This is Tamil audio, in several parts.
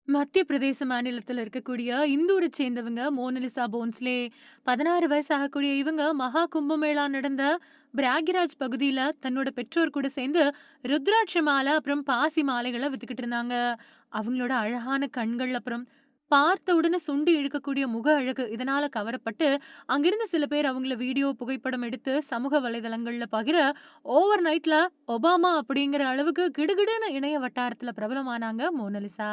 மத்திய பிரதேச மாநிலத்தில இருக்கக்கூடிய இந்தூர சேர்ந்தவங்க மோனலிசா போன்ஸ்லே. 16 வயசு ஆகக்கூடிய இவங்க மகா கும்பமேளா நடந்த பிராக்யராஜ் பகுதியில தன்னோட பெற்றோர் கூட சேர்ந்து ருத்ராட்ச மாலை, அப்புறம் பாசி மாலைகள வித்துக்கிட்டு இருந்தாங்க. அவங்களோட அழகான கண்கள், அப்புறம் பார்த்த உடனே சுண்டி இழுக்கக்கூடிய முக அழகு இதனால கவரப்பட்டு, அங்கிருந்த சில பேர் அவங்கள வீடியோ, புகைப்படம் எடுத்து சமூக வலைதளங்கள்ல பகிர, ஓவர் நைட்ல ஒபாமா அப்படிங்கிற அளவுக்கு கிடுகிடுன்னு இணைய வட்டாரத்தில பிரபலமானாங்க மோனலிசா.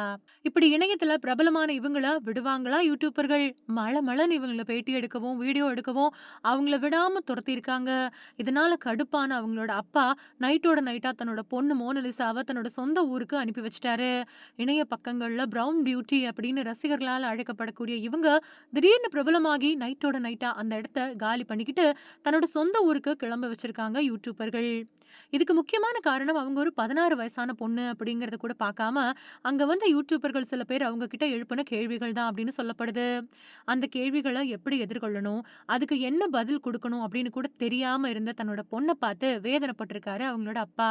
இப்படி இணையத்துல பிரபலமான இவங்கள விடுவாங்களா யூடியூபர்கள்? மளமளன்னு இவங்கள பேட்டி எடுக்கவும், வீடியோ எடுக்கவும் அவங்கள விடாம துரத்தியிருக்காங்க. இதனால கடுப்பான அவங்களோட அப்பா நைட்டோட நைட்டா தன்னோட பொண்ணு மோனலிசாவ தன்னோட சொந்த ஊருக்கு அனுப்பி வச்சுட்டாரு. இணைய பக்கங்கள்ல பிரவுன் பியூட்டி அப்படின்னு ரசிகர்களால அழைக்கப்படக்கூடிய இவங்க திடீர்னு பிரபலமாகி நைட்டோட நைட்டா அந்த இடத்த காலி பண்ணிக்கிட்டு தன்னோட சொந்த ஊருக்கு கிளம்ப வச்சிருக்காங்க யூடியூபர்கள். இதுக்கு முக்கியமான காரணம் அவங்க ஒரு 16 வயசான பொண்ணு அப்படிங்கிறத கூட பார்க்காம, அங்க வந்த யூடியூபர்கள் சில பேர் அவங்க கிட்ட எழுப்புன கேள்விகள் தான் அப்படின்னு சொல்லப்படுது. அந்த கேள்விகள எப்படி எதிர்கொள்ளணும்? அதுக்கு என்ன பதில் குடுக்கணும்? அப்படின்னு கூட தெரியாம இருந்த தன்னோட பொண்ண பார்த்து வேதனைப்பட்டுருக்காரு அவங்களோட அப்பா.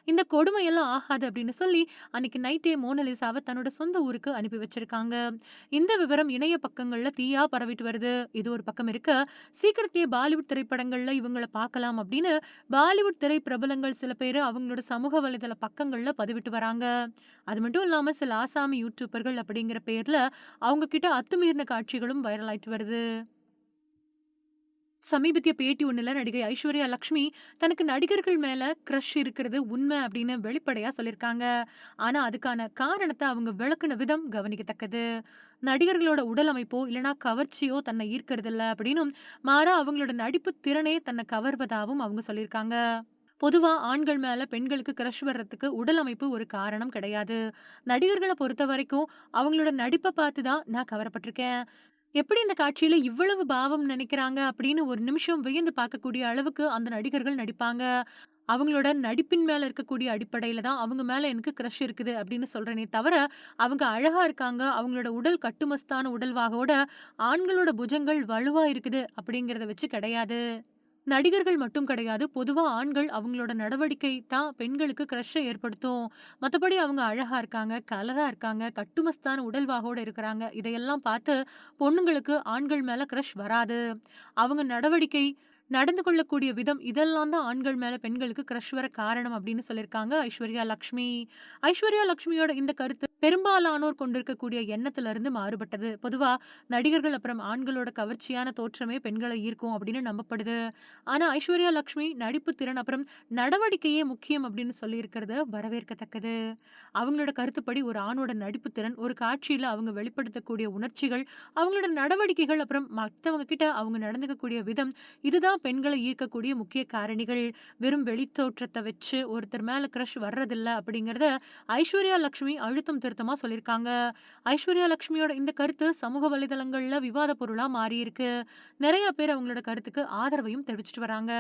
இந்த கொடுமையெல்லாம் ஆகாது அப்படின்னு சொல்லி, அன்னைக்கு நைட்டே மோனலிசாவ தன்னோட சொந்த ஊருக்கு அனுப்பி வச்சிருக்காங்க. இந்த விவரம் இணைய பக்கங்கள்ல தீயா பரவிட்டு வருது. இது ஒரு பக்கம் இருக்க, சீக்கிரத்திலேயே பாலிவுட் திரைப்படங்கள்ல இவங்கள பார்க்கலாம் அப்படின்னு பாலிவுட் திரை பிரபலங்கள் சில பேரு அவங்களோட சமூக வலைதள பக்கங்கள்ல பதிவிட்டு வராங்க. அது மட்டும் இல்லாம சில ஆசாமி யூடியூபர்கள் அப்படிங்கிற பேர்ல அவங்க கிட்ட அத்துமீறின காட்சிகளும் வைரல் ஆயிட்டு வருது. சமீபத்திய பேட்டி ஒண்ணுல நடிகை ஐஸ்வர்யா லக்ஷ்மி தனக்கு நடிகர்கள் மேல கிரஷ் இருக்கிறது உண்மை அப்படின்னு வெளிப்படையா சொல்லியிருக்காங்க. ஆனா அதுக்கான காரணத்த அவங்க விளக்குன விதம் கவனிக்கத்தக்கது. நடிகர்களோட உடல் அமைப்போ இல்லனா கவர்ச்சியோ தன்னை ஈர்க்கறதில்ல அப்படின்னும், மாறா அவங்களோட நடிப்பு திறனே தன்னை கவர்வதாவும் அவங்க சொல்லியிருக்காங்க. பொதுவா ஆண்கள் மேல பெண்களுக்கு கிரஷ் வர்றதுக்கு உடல் அமைப்பு ஒரு காரணம் கிடையாது. நடிகர்கள பொறுத்தவரைக்கும் அவங்களோட நடிப்ப பார்த்து தான் நான் கவரப்பட்டுருக்கேன். எப்படி இந்த காட்சியில இவ்வளவு பாவம் நினைக்கிறாங்க அப்படின்னு ஒரு நிமிஷம் வியந்து பார்க்கக்கூடிய அளவுக்கு அந்த நடிகர்கள் நடிப்பாங்க. அவங்களோட நடிப்பின் மேல இருக்கக்கூடிய அடிப்படையில தான் அவங்க மேல எனக்கு கிரஷ் இருக்குது அப்படின்னு சொல்றேனே தவிர, அவங்க அழகா இருக்காங்க, அவங்களோட உடல் கட்டுமஸ்தான உடல்வாகோட ஆண்களோட புஜங்கள் வலுவா இருக்குது அப்படிங்கிறத வச்சு கிடையாது. நடிகர்கள் மட்டும் கிடையாது. பொதுவா ஆண்கள் அவங்களோட நடவடிக்கை தான் பெண்களுக்கு கிரஷ்ஷ ஏற்படுத்தும். மத்தபடி அவங்க அழகா இருக்காங்க, கலரா இருக்காங்க, கட்டுமஸ்தான உடல்வாகோட இருக்கிறாங்க. இதையெல்லாம் பார்த்து பொண்ணுங்களுக்கு ஆண்கள் மேல கிரஷ் வராது. அவங்க நடவடிக்கை, நடந்து கொள்ளக்கூடிய விதம் இதெல்லாம் தான் ஆண்கள் மேல பெண்களுக்கு கிரஷ் வர காரணம் அப்படின்னு சொல்லியிருக்காங்க ஐஸ்வர்யா லக்ஷ்மி. ஐஸ்வர்யா லக்ஷ்மியோட இந்த கருத்து பெரும்பாலானோர் கொண்டிருக்கக்கூடிய எண்ணத்துல இருந்து மாறுபட்டது. பொதுவா நடிகர்கள் அப்புறம் ஆண்களோட கவர்ச்சியான தோற்றமே பெண்களை ஈர்க்கும் அப்படின்னு நம்பப்படுது. ஆனா ஐஸ்வர்யா லக்ஷ்மி நடிப்பு திறன் அப்புறம் நடவடிக்கையே முக்கியம் அப்படின்னு சொல்லியிருக்கிறது வரவேற்கத்தக்கது. அவங்களோட கருத்துப்படி ஒரு ஆணோட நடிப்பு திறன், ஒரு காட்சியில அவங்க வெளிப்படுத்தக்கூடிய உணர்ச்சிகள், அவங்களோட நடவடிக்கைகள், அப்புறம் மத்தவங்க கிட்ட அவங்க நடந்துக்கக்கூடிய விதம், இதுதான் பெண்களை ஈர்க்கக்கூடிய முக்கிய காரணிகள். வெறும் வெளித்தோற்றத்த வச்சு ஒருத்தர் மேல கிரஷ் வர்றதில்ல அப்படிங்கிறத ஐஸ்வர்யா லக்ஷ்மி அழுத்தம் திருத்தமா சொல்லியிருக்காங்க. ஐஸ்வர்யா லக்ஷ்மியோட இந்த கருத்து சமூக வலைதளங்கள்ல விவாத பொருளா மாறியிருக்கு. நெறைய பேர் அவங்களோட கருத்துக்கு ஆதரவையும் தெரிவிச்சுட்டு வராங்க.